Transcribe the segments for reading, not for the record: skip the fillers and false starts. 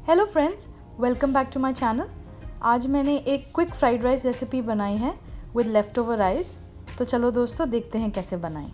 Hello friends, welcome back to my channel. आज मैंने एक क्विक फ्राइड राइस रेसिपी बनाई है विद लेफ़्ट ओवर राइस। तो चलो दोस्तों देखते हैं कैसे बनाएं।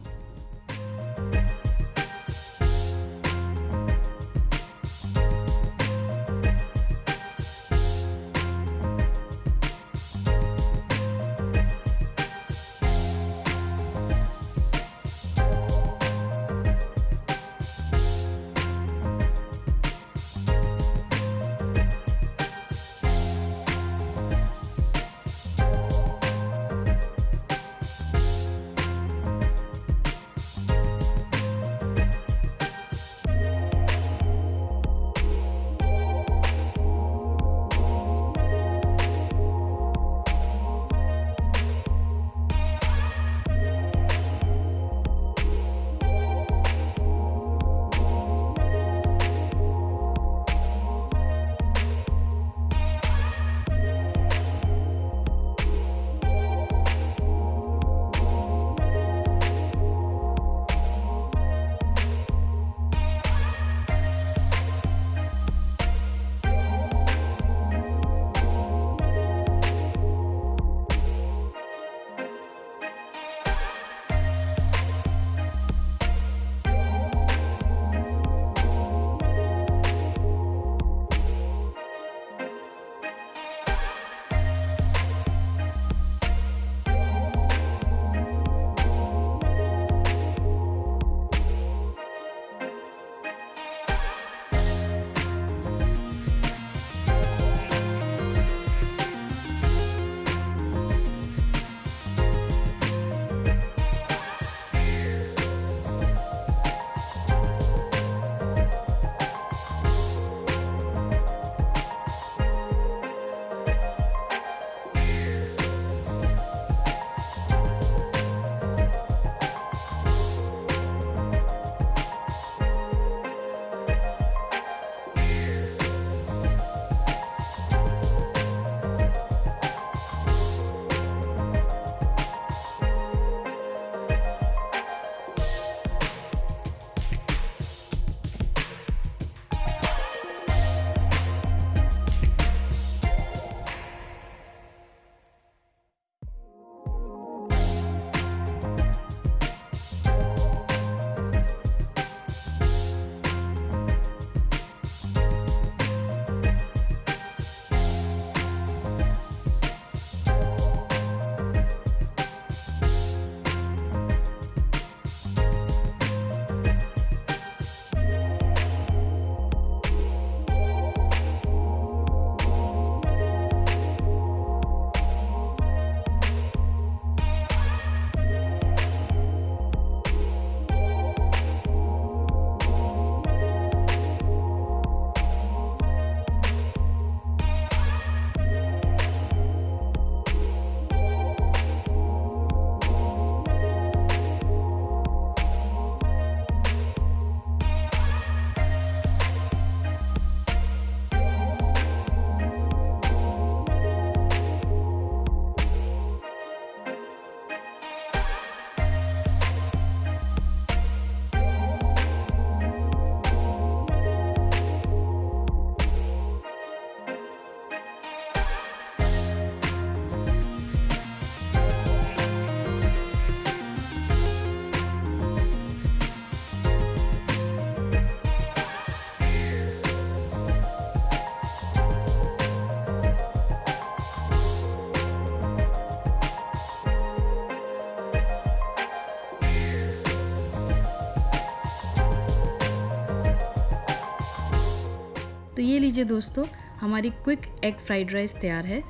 तो ये लीजिए दोस्तों, हमारी क्विक एग फ्राइड राइस तैयार है।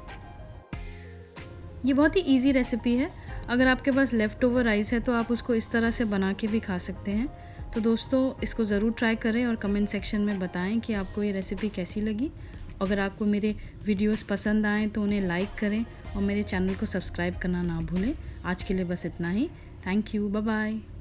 ये बहुत ही इजी रेसिपी है। अगर आपके पास लेफ़्ट ओवर राइस है तो आप उसको इस तरह से बना के भी खा सकते हैं। तो दोस्तों इसको ज़रूर ट्राई करें और कमेंट सेक्शन में बताएं कि आपको ये रेसिपी कैसी लगी। अगर आपको मेरे वीडियोस पसंद आएँ तो उन्हें लाइक करें और मेरे चैनल को सब्सक्राइब करना ना भूलें। आज के लिए बस इतना ही। Thank you, bye bye.